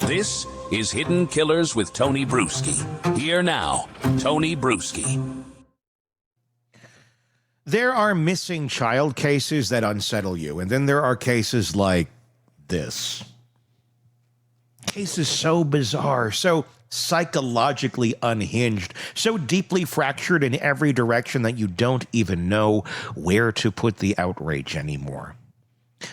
This is Hidden Killers with Tony Brueski. Here now, Tony Brueski. There are missing child cases that unsettle you, and then there are cases like this. Cases so bizarre, so psychologically unhinged, so deeply fractured in every direction that you don't even know where to put the outrage anymore.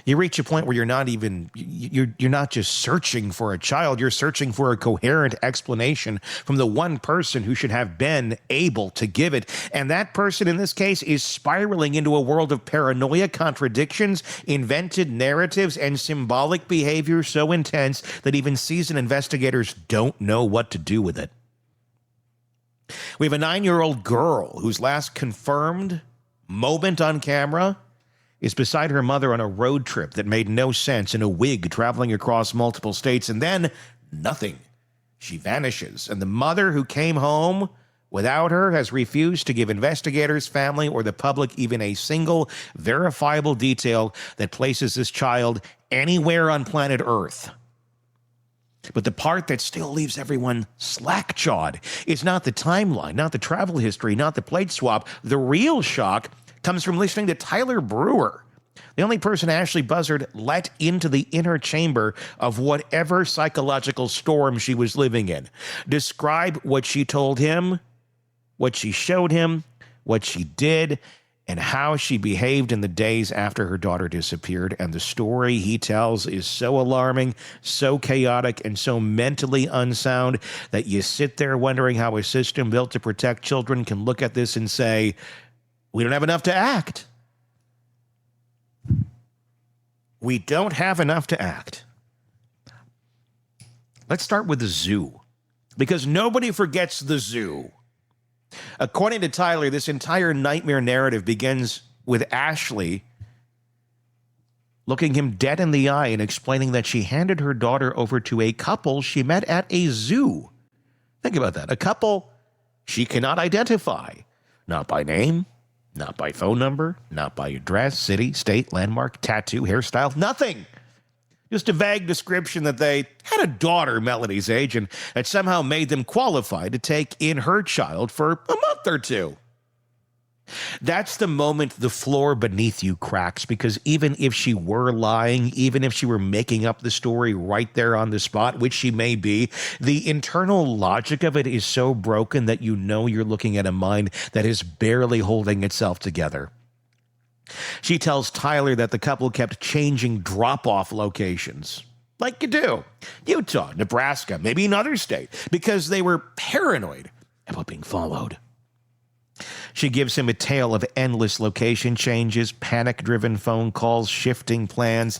You reach a point where you're not just searching for a child, you're searching for a coherent explanation from the one person who should have been able to give it. And that person in this case is spiraling into a world of paranoia, contradictions, invented narratives, and symbolic behavior so intense that even seasoned investigators don't know what to do with it. We have a 9-year-old girl whose last confirmed moment on camera is beside her mother on a road trip that made no sense, in a wig traveling across multiple states, and then nothing. She vanishes, and the mother who came home without her has refused to give investigators, family, or the public even a single verifiable detail that places this child anywhere on planet Earth. But the part that still leaves everyone slack-jawed is not the timeline, not the travel history, not the plate swap. The real shock comes from listening to Tyler Brewer, the only person Ashlee Buzzard let into the inner chamber of whatever psychological storm she was living in. Describe what she told him, what she showed him, what she did, and how she behaved in the days after her daughter disappeared. And the story he tells is so alarming, so chaotic, and so mentally unsound that you sit there wondering how a system built to protect children can look at this and say, we don't have enough to act. We don't have enough to act. Let's start with the zoo, because nobody forgets the zoo. According to Tyler, this entire nightmare narrative begins with Ashlee looking him dead in the eye and explaining that she handed her daughter over to a couple she met at a zoo. Think about that. A couple she cannot identify, not by name, not by phone number, not by address, city, state, landmark, tattoo, hairstyle, nothing. Just a vague description that they had a daughter Melodee's age and that somehow made them qualified to take in her child for a month or two. That's the moment the floor beneath you cracks, because even if she were lying, even if she were making up the story right there on the spot, which she may be, the internal logic of it is so broken that you know you're looking at a mind that is barely holding itself together. She tells Tyler that the couple kept changing drop-off locations, like you do. Utah, Nebraska, maybe another state, because they were paranoid about being followed. She gives him a tale of endless location changes, panic-driven phone calls, shifting plans,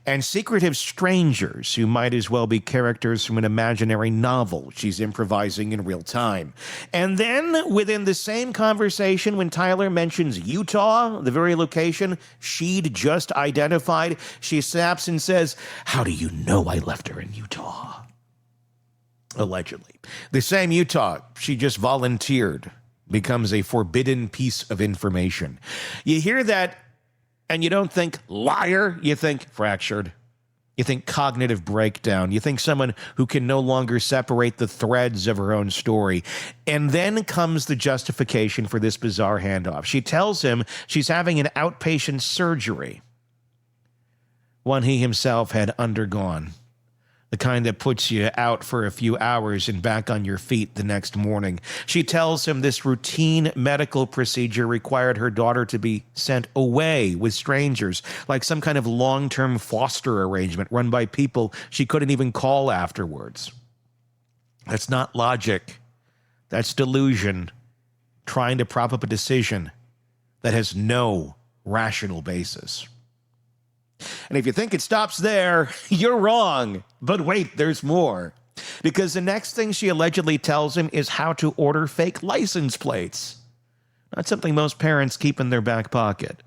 and secretive strangers who might as well be characters from an imaginary novel she's improvising in real time. And then, within the same conversation, when Tyler mentions Utah, the very location she'd just identified, she snaps and says, "How do you know I left her in Utah?" Allegedly. The same Utah she just volunteered becomes a forbidden piece of information. You hear that, and you don't think liar, you think fractured. You think cognitive breakdown. You think someone who can no longer separate the threads of her own story. And then comes the justification for this bizarre handoff. She tells him she's having an outpatient surgery, one he himself had undergone. The kind that puts you out for a few hours and back on your feet the next morning. She tells him this routine medical procedure required her daughter to be sent away with strangers, like some kind of long-term foster arrangement run by people she couldn't even call afterwards. That's not logic. That's delusion, trying to prop up a decision that has no rational basis. And if you think it stops there, you're wrong. But wait, there's more. Because the next thing she allegedly tells him is how to order fake license plates. Not something most parents keep in their back pocket.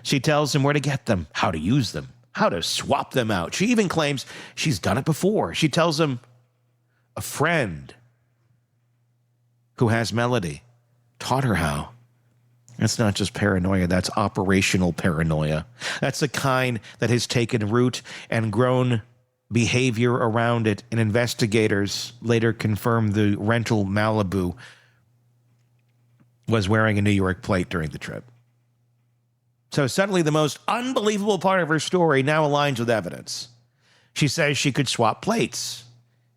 She tells him where to get them, how to use them, how to swap them out. She even claims she's done it before. She tells him a friend who has Melodee taught her how. That's not just paranoia, that's operational paranoia. That's the kind that has taken root and grown behavior around it, and investigators later confirmed the rental Malibu was wearing a New York plate during the trip. So suddenly the most unbelievable part of her story now aligns with evidence. She says she could swap plates,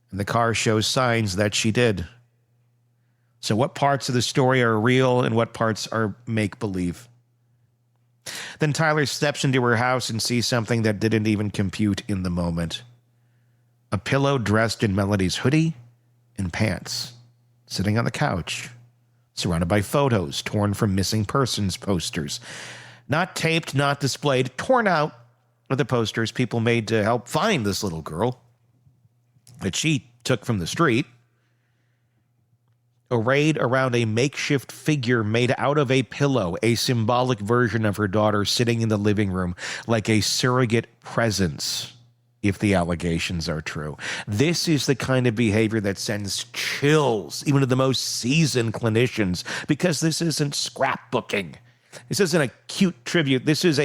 and the car shows signs that she did. So what parts of the story are real and what parts are make-believe? Then Tyler steps into her house and sees something that didn't even compute in the moment. A pillow dressed in Melodee's hoodie and pants, sitting on the couch, surrounded by photos torn from missing persons posters. Not taped, not displayed, torn out of the posters people made to help find this little girl that she took from the street. Arrayed around a makeshift figure made out of a pillow, a symbolic version of her daughter sitting in the living room like a surrogate presence, if the allegations are true. This is the kind of behavior that sends chills even to the most seasoned clinicians, because this isn't scrapbooking. This isn't a cute tribute. This is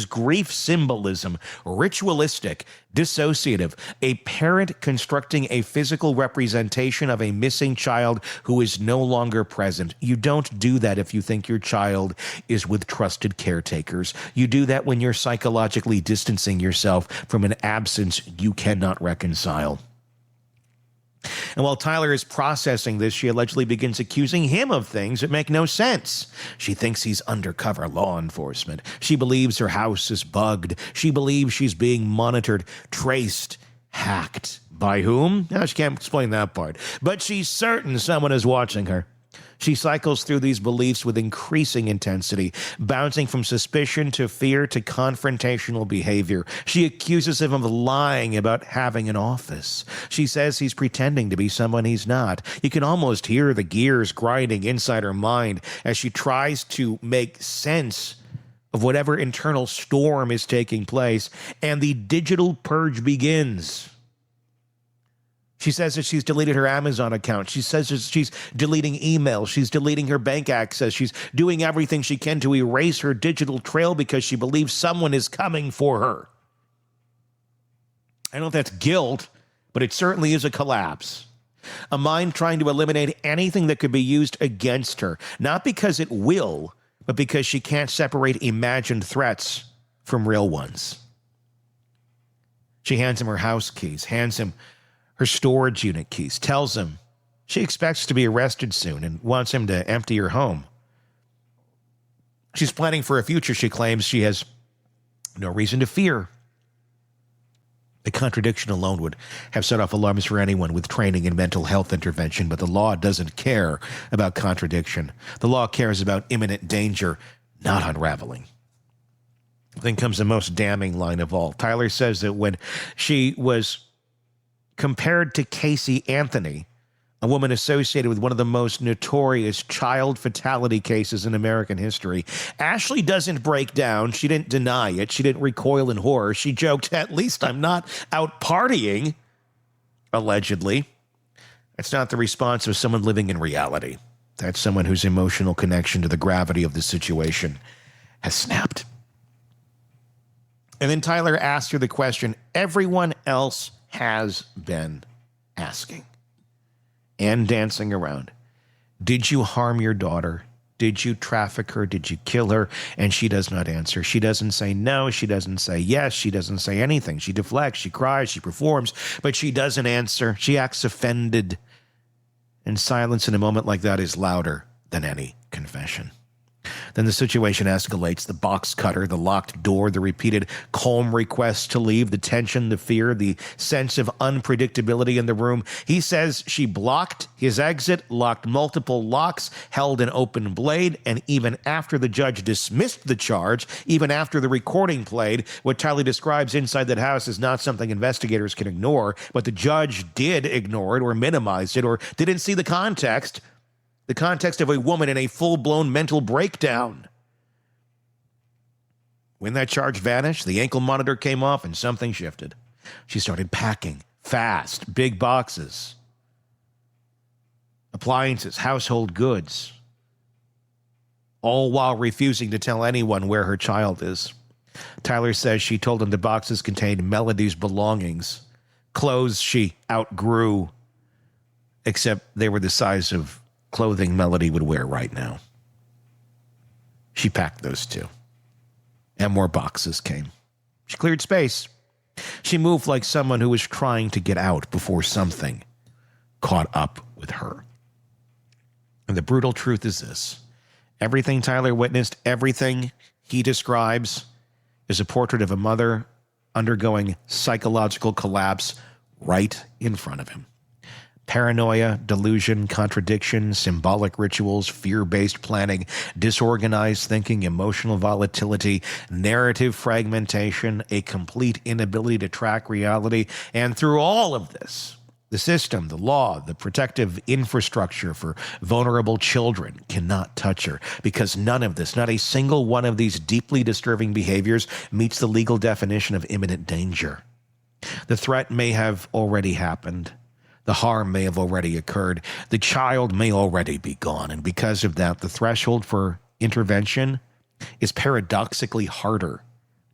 grief symbolism, ritualistic, dissociative, a parent constructing a physical representation of a missing child who is no longer present. You don't do that if you think your child is with trusted caretakers. You do that when you're psychologically distancing yourself from an absence you cannot reconcile. And while Tyler is processing this, she allegedly begins accusing him of things that make no sense. She thinks he's undercover law enforcement. She believes her house is bugged. She believes she's being monitored, traced, hacked. By whom? She can't explain that part. But she's certain someone is watching her. She cycles through these beliefs with increasing intensity, bouncing from suspicion to fear to confrontational behavior. She accuses him of lying about having an office. She says he's pretending to be someone he's not. You can almost hear the gears grinding inside her mind as she tries to make sense of whatever internal storm is taking place, and the digital purge begins. She says that she's deleted her Amazon account. She says that she's deleting emails. She's deleting her bank access. She's doing everything she can to erase her digital trail because she believes someone is coming for her. I don't know if that's guilt, but it certainly is a collapse. A mind trying to eliminate anything that could be used against her, not because it will, but because she can't separate imagined threats from real ones. She hands him her house keys, hands him her storage unit keys, tells him she expects to be arrested soon and wants him to empty her home. She's planning for a future she claims she has no reason to fear. The contradiction alone would have set off alarms for anyone with training in mental health intervention, but the law doesn't care about contradiction. The law cares about imminent danger, not unraveling. Then comes the most damning line of all. Tyler says that when she was compared to Casey Anthony, a woman associated with one of the most notorious child fatality cases in American history, Ashlee doesn't break down. She didn't deny it. She didn't recoil in horror. She joked, "At least I'm not out partying," allegedly. That's not the response of someone living in reality. That's someone whose emotional connection to the gravity of the situation has snapped. And then Tyler asked her the question everyone else has been asking and dancing around. Did you harm your daughter? Did you traffic her? Did you kill her? And she does not answer. She doesn't say no. She doesn't say yes. She doesn't say anything. She deflects. She cries. She performs. But she doesn't answer. She acts offended. And silence in a moment like that is louder than any confession. Then the situation escalates. The box cutter, the locked door, the repeated calm requests to leave, the tension, the fear, the sense of unpredictability in the room. He says she blocked his exit, locked multiple locks, held an open blade, and even after the judge dismissed the charge, even after the recording played, what Tyler describes inside that house is not something investigators can ignore, but the judge did ignore it or minimize it or didn't see the context of a woman in a full-blown mental breakdown. When that charge vanished, the ankle monitor came off and something shifted. She started packing fast, big boxes, appliances, household goods, all while refusing to tell anyone where her child is. Tyler says she told him the boxes contained Melodee's belongings, clothes she outgrew, except they were the size of clothing Melodee would wear right now. She packed those too. And more boxes came. She cleared space. She moved like someone who was trying to get out before something caught up with her. And the brutal truth is this. Everything Tyler witnessed, everything he describes, is a portrait of a mother undergoing psychological collapse right in front of him. Paranoia, delusion, contradiction, symbolic rituals, fear-based planning, disorganized thinking, emotional volatility, narrative fragmentation, a complete inability to track reality. And through all of this, the system, the law, the protective infrastructure for vulnerable children cannot touch her, because none of this, not a single one of these deeply disturbing behaviors meets the legal definition of imminent danger. The threat may have already happened. The harm may have already occurred. The child may already be gone. And because of that, the threshold for intervention is paradoxically harder,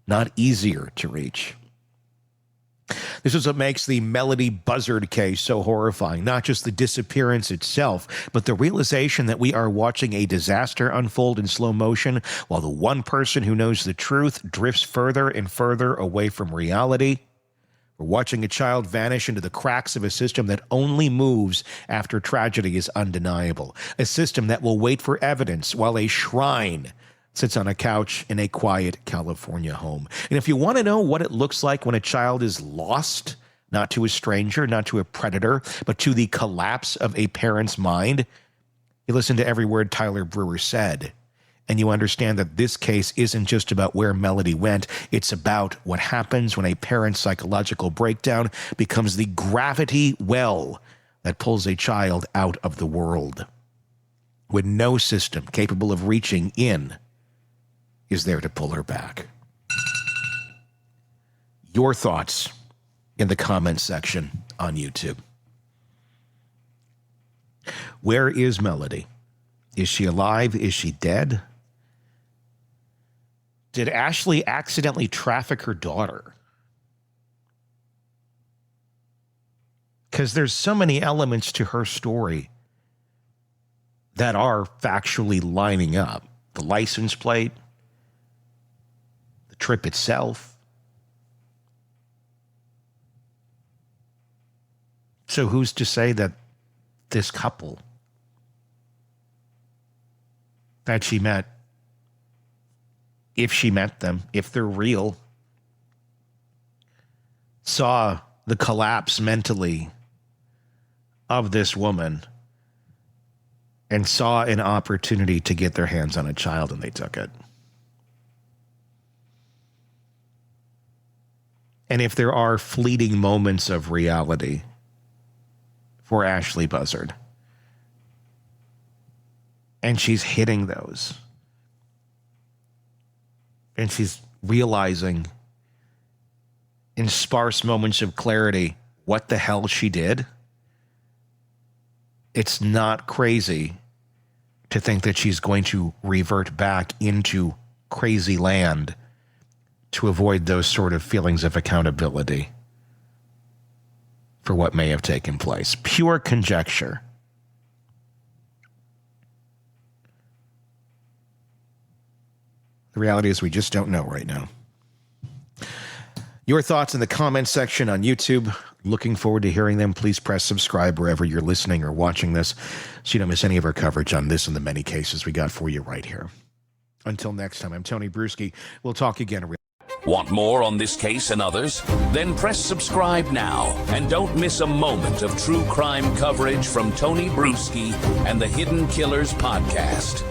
not easier to reach. This is what makes the Melodee Buzzard case so horrifying. Not just the disappearance itself, but the realization that we are watching a disaster unfold in slow motion while the one person who knows the truth drifts further and further away from reality. We're watching a child vanish into the cracks of a system that only moves after tragedy is undeniable. A system that will wait for evidence while a shrine sits on a couch in a quiet California home. And if you want to know what it looks like when a child is lost, not to a stranger, not to a predator, but to the collapse of a parent's mind, you listen to every word Tyler Brewer said. And you understand that this case isn't just about where Melodee went. It's about what happens when a parent's psychological breakdown becomes the gravity well that pulls a child out of the world, when no system capable of reaching in is there to pull her back. Your thoughts in the comments section on YouTube. Where is Melodee? Is she alive? Is she dead? Did Ashlee accidentally traffic her daughter? Because there's so many elements to her story that are factually lining up. The license plate, the trip itself. So who's to say that this couple that she met, if she met them, if they're real, saw the collapse mentally of this woman and saw an opportunity to get their hands on a child and they took it? And if there are fleeting moments of reality for Ashlee Buzzard, and she's hitting those, and she's realizing in sparse moments of clarity what the hell she did, it's not crazy to think that she's going to revert back into crazy land to avoid those sort of feelings of accountability for what may have taken place. Pure conjecture. The reality is we just don't know right now. Your thoughts in the comments section on YouTube. Looking forward to hearing them. Please press subscribe wherever you're listening or watching this so you don't miss any of our coverage on this and the many cases we got for you right here. Until next time, I'm Tony Brueski. We'll talk again. Want more on this case and others? Then press subscribe now and don't miss a moment of true crime coverage from Tony Brueski and the Hidden Killers podcast.